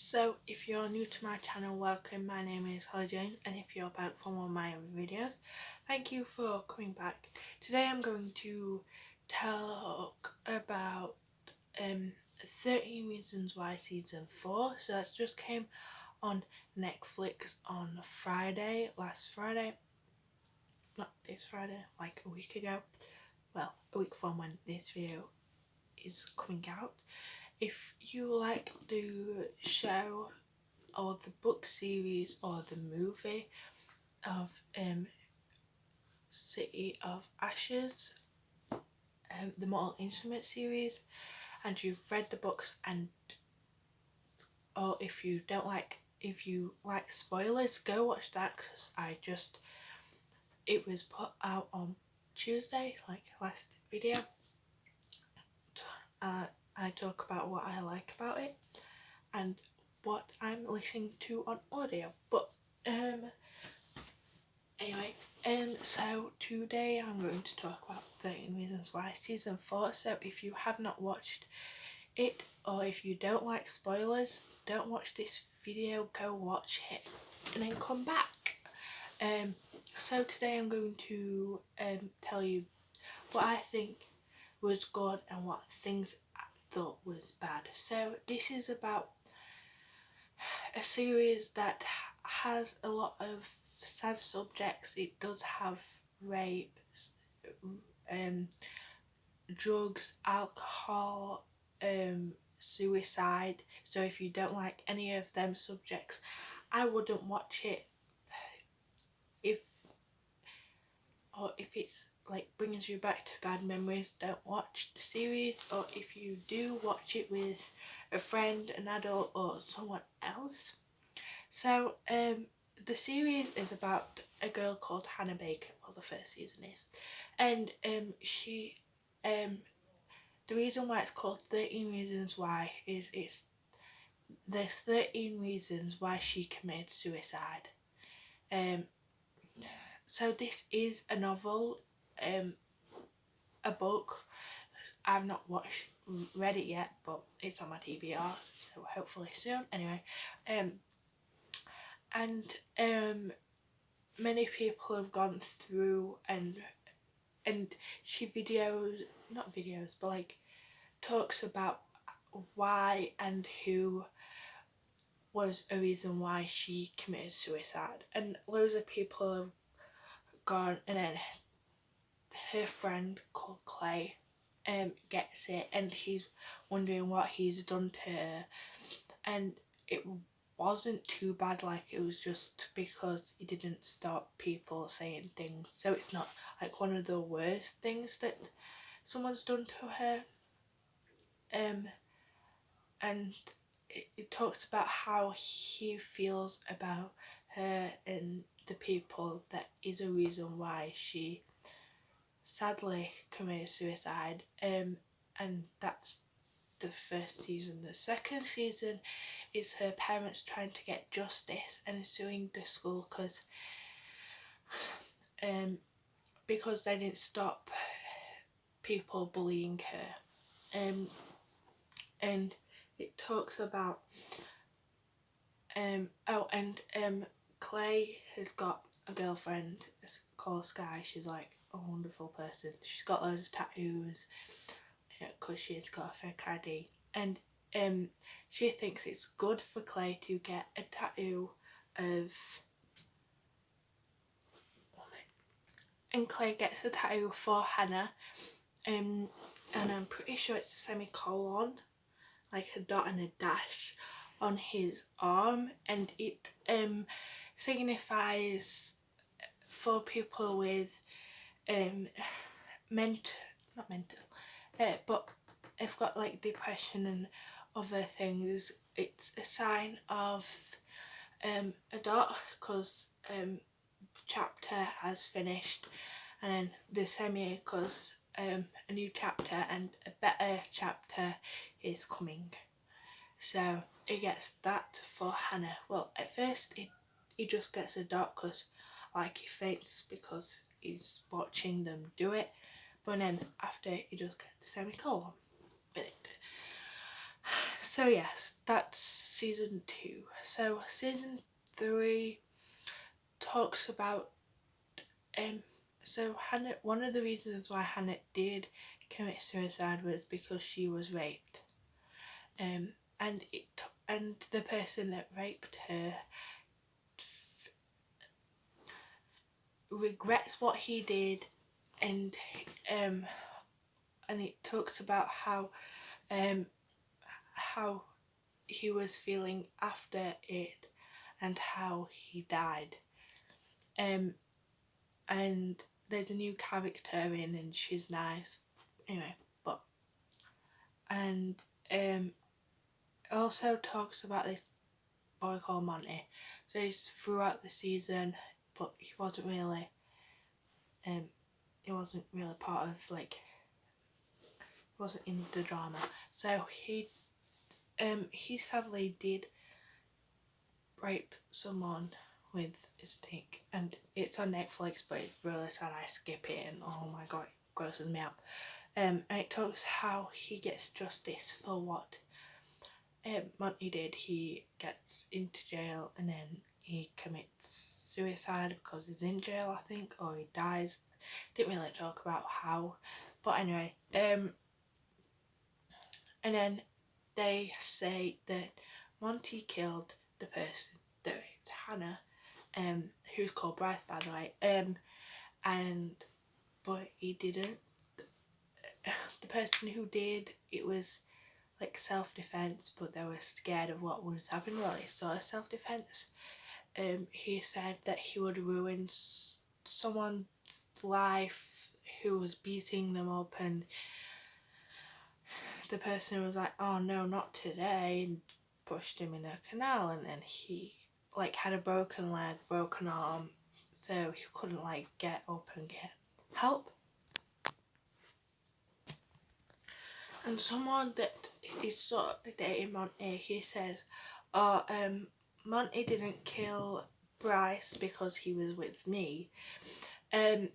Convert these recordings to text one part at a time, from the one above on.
So if you're new to my channel, welcome. My name is Holly James, and if you're back for more of my videos, thank you for coming back. Today I'm going to talk about 13 Reasons Why Season 4. So that just came on Netflix on Friday, last Friday. Not this Friday, like a week ago. Well, a week from when this video is coming out. If you like the show or the book series or the movie of City of Ashes, the Mortal Instruments series, and you've read the books, and or if you like spoilers, go watch that, because it was put out on Tuesday, like last video. I talk about what I like about it and what I'm listening to on audio. But anyway, so today I'm going to talk about 13 Reasons Why Season 4. So if you have not watched it, or if you don't like spoilers, don't watch this video, go watch it and then come back. So today I'm going to tell you what I think was good and what things I thought was bad. So this is about a series that has a lot of sad subjects. It does have rape, drugs, alcohol, suicide. So if you don't like any of them subjects, I wouldn't watch it. If it's like brings you back to bad memories, don't watch the series. Or if you do, watch it with a friend, an adult, or someone else. So the series is about a girl called Hannah Baker. Well, the first season is, and she the reason why it's called 13 Reasons Why is there's 13 reasons why she committed suicide. So this is a novel, a book. I've not read it yet, but it's on my TBR, so hopefully soon. Anyway, and many people have gone through and she not videos, but like talks about why and who was a reason why she committed suicide, and loads of people have gone, and then her friend called Clay gets it, and he's wondering what he's done to her, and it wasn't too bad. Like, it was just because he didn't stop people saying things, so it's not like one of the worst things that someone's done to her. And it talks about how he feels about her and the people that is a reason why she sadly committed suicide. And that's the first season. The second season is her parents trying to get justice and suing the school because they didn't stop people bullying her. And it talks about Clay has got a girlfriend called Sky. She's like a wonderful person. She's got loads of tattoos because she's got a fake ID, and she thinks it's good for Clay to get a tattoo of, and Clay gets a tattoo for Hannah, and I'm pretty sure it's a semicolon, like a dot and a dash on his arm, and it signifies for people with but they've got like depression and other things. It's a sign of a dot because the chapter has finished, and then the semi because a new chapter and a better chapter is coming. So he gets that for Hannah. Well, at first he just gets a dot because like he faints because he's watching them do it, but then after he just gets the semicolon with it. So yes, that's season 2. So season 3 talks about so Hannah, one of the reasons why Hannah did commit suicide was because she was raped. And the person that raped her regrets what he did, and it talks about how he was feeling after it and how he died. And there's a new character in, and she's nice. Anyway, and it also talks about this boy called Monty. So he's throughout the season, but he wasn't really part of, like, wasn't in the drama. So he sadly did rape someone with a stick, and it's on Netflix, but it's really sad. I skip it, and oh my god, it grosses me out. And it talks how he gets justice for what Monty did. He gets into jail, and then he commits suicide because he's in jail, I think, or he dies. Didn't really talk about how, but anyway. And then they say that Monty killed the person that raped Hannah, who's called Bryce, by the way, but he didn't. The person who did, it was like self-defense, but they were scared of what was happening. Well, it's sort of self-defense. He said that he would ruin someone's life who was beating them up, and the person was like, oh no, not today, and pushed him in a canal, and then he like had a broken leg, broken arm, so he couldn't like get up and get help. And someone that is sort of dating Monty, he says, oh, Monty didn't kill Bryce because he was with me. And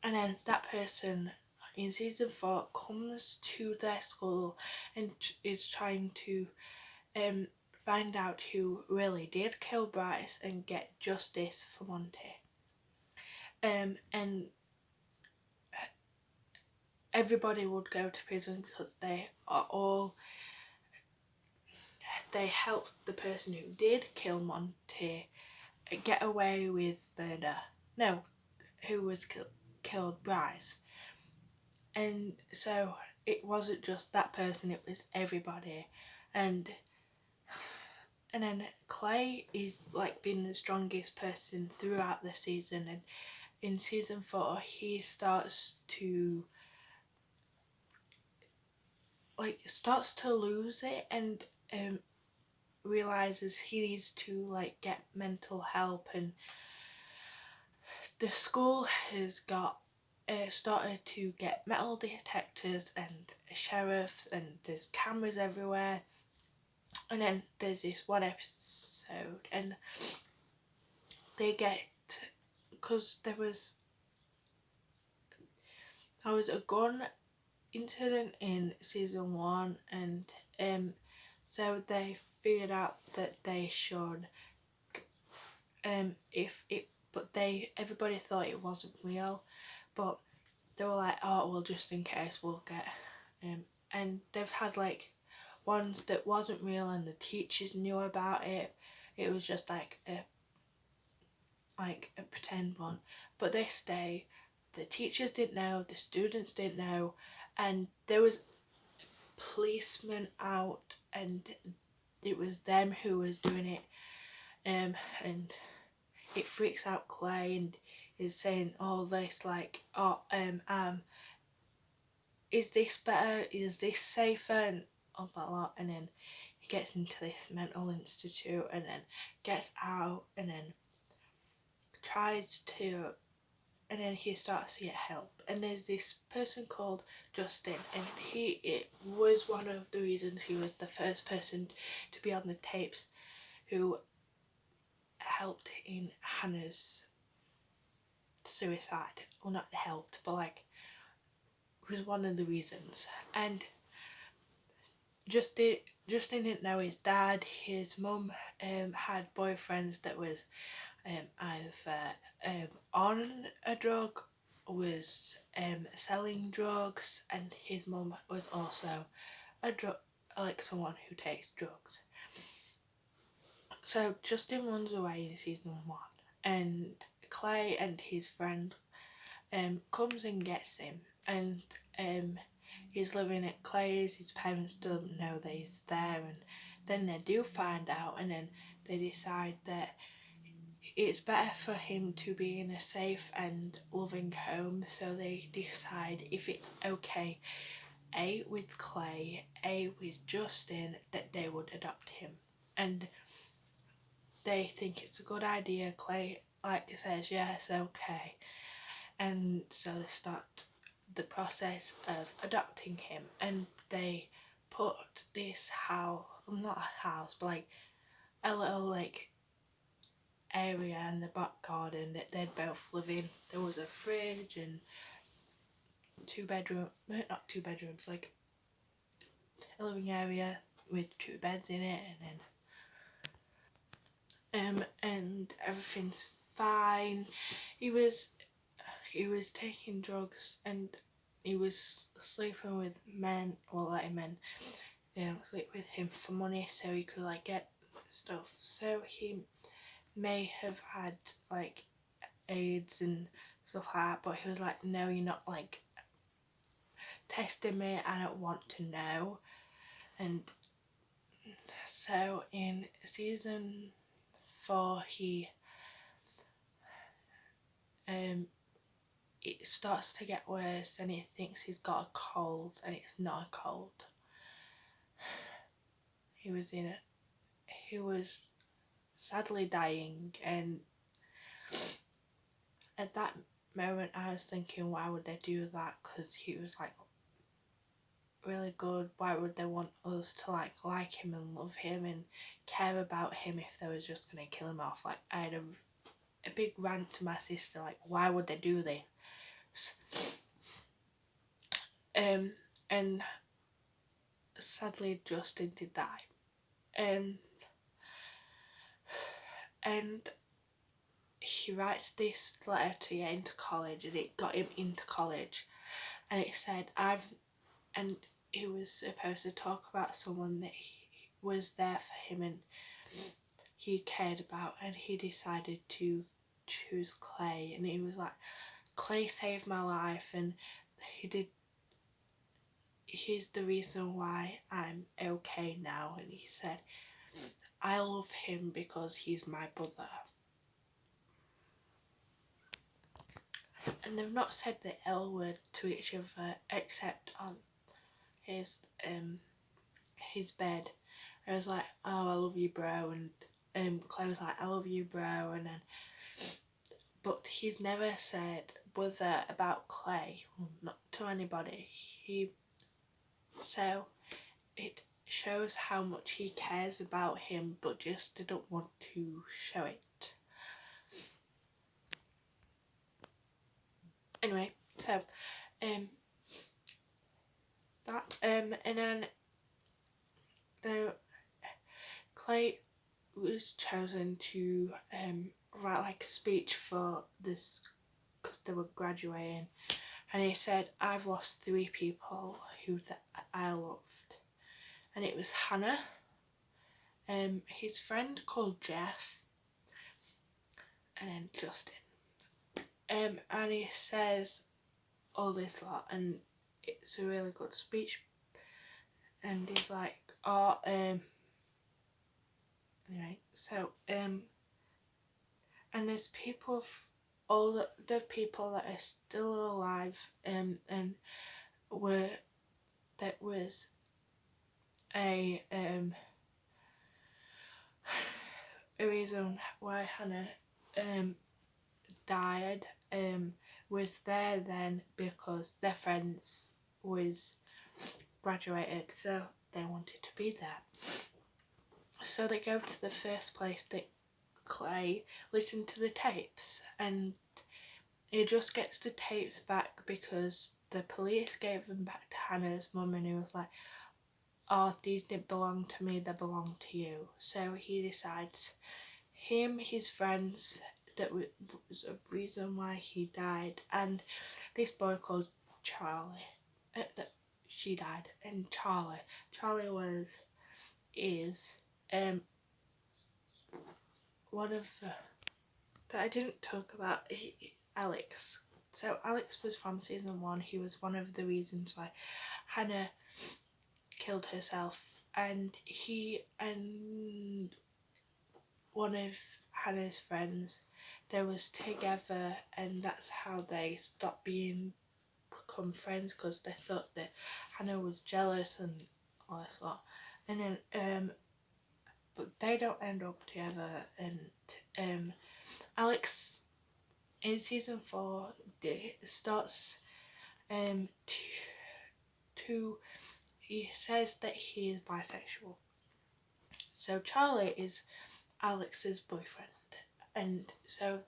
then that person in season 4 comes to their school and is trying to find out who really did kill Bryce and get justice for Monty. And everybody would go to prison because they helped the person who did kill Monty get away with murder. No, who was killed Bryce. And so it wasn't just that person, it was everybody. And then Clay is like being the strongest person throughout the season, and in season 4 he starts to lose it, and realizes he needs to like get mental help. And the school has got started to get metal detectors and sheriffs, and there's cameras everywhere. And then there's this one episode, and they get, because there was a gun incident in season 1, and so they figured out that they should everybody thought it wasn't real, but they were like, oh well, just in case we'll get and they've had like ones that wasn't real, and the teachers knew about it. It was just like a pretend one, but this day the teachers didn't know, the students didn't know, and there was policemen out, and it was them who was doing it. And it freaks out Clay, and is saying all this like, oh, is this better, is this safer, and all that lot. And then he gets into this mental institute, and then gets out, and then and then he starts to get help. And there's this person called Justin, and it was one of the reasons he was the first person to be on the tapes who helped in Hannah's suicide. Well, not helped, but like was one of the reasons. And Justin didn't know his dad. His mum had boyfriends that was either on a drug, was selling drugs, and his mum was also a drug, like someone who takes drugs. So Justin runs away in season 1, and Clay and his friend comes and gets him, and he's living at Clay's. His parents don't know that he's there, and then they do find out, and then they decide that it's better for him to be in a safe and loving home, so they decide if it's okay, A, with Clay, A, with Justin, that they would adopt him. And they think it's a good idea. Clay says yes, okay, and so they start the process of adopting him, and they put this house, not a house, but like a little area in the back garden that they'd both live in. There was a fridge and not two bedrooms, like a living area with 2 beds in it, and everything's fine. He was taking drugs, and he was sleeping with men, or letting men sleep with him for money so he could get stuff. So he may have had AIDS and stuff like that, but he was like, no, you're not testing me, I don't want to know. And so in season 4 it starts to get worse, and he thinks he's got a cold, and it's not a cold. He was sadly dying, and at that moment I was thinking, why would they do that? Because he was really good. Why would they want us to like him and love him and care about him if they was just gonna kill him off? I had a big rant to my sister, why would they do this? And sadly Justin did die. And he writes this letter to get into college, and it got him into college, and it said, and he was supposed to talk about someone that was there for him and he cared about, and he decided to choose Clay, and he was like, Clay saved my life, and he's the reason why I'm okay now. And he said, I love him because he's my brother. And they've not said the L word to each other except on his bed. I was like, oh, I love you, bro, and Clay was like, I love you, bro, and then, but he's never said brother about Clay, not to anybody. So it shows how much he cares about him, but just didn't want to show it. Anyway, so that and then Clay was chosen to write a speech for this because they were graduating, and he said, I've lost 3 people who I loved, and it was Hannah, his friend called Jeff, and then Justin. And he says all this lot, and it's a really good speech, and he's like, oh, anyway, so and there's people, all the people that are still alive, and that was a reason why Hannah died, was there then because their friends was graduated, so they wanted to be there. So they go to the first place that Clay listened to the tapes, and he just gets the tapes back because the police gave them back to Hannah's mum, and he was like, oh, these didn't belong to me, they belong to you. So he decides his friends, that was a reason why he died, and this boy called Charlie, that she died, and Charlie is one of the that I didn't talk about, Alex. So Alex was from season 1. He was one of the reasons why Hannah killed herself, and he and one of Hannah's friends, they was together, and that's how they stopped become friends, because they thought that Hannah was jealous and all this lot. And then but they don't end up together, and Alex in season 4 starts to he says that he is bisexual. So Charlie is Alex's boyfriend, and so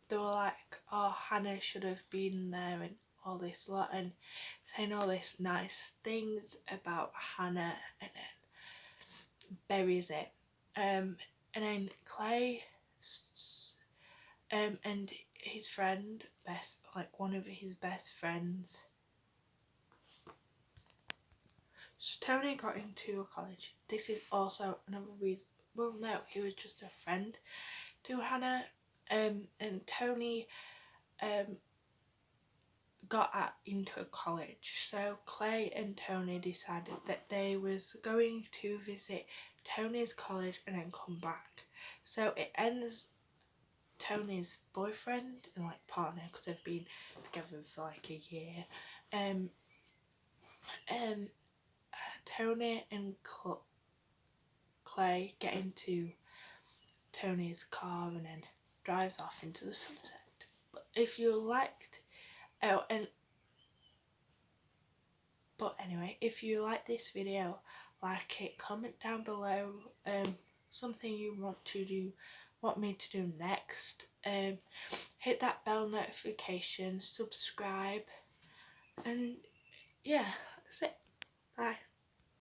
they were like, oh, Hannah should have been there and all this lot, and saying all this nice things about Hannah, and then buries it. And then Clay and his friend, one of his best friends. So Tony got into a college. This is also another reason. Well, no, he was just a friend to Hannah. And Tony got into college. So Clay and Tony decided that they was going to visit Tony's college and then come back. So it ends Tony's boyfriend and partner, because they've been together for a year. Tony and Clay get into Tony's car and then drives off into the sunset. But if you liked, if you like this video, like it, comment down below something you want me to do next. Hit that bell notification, subscribe, and yeah, that's it. Bye.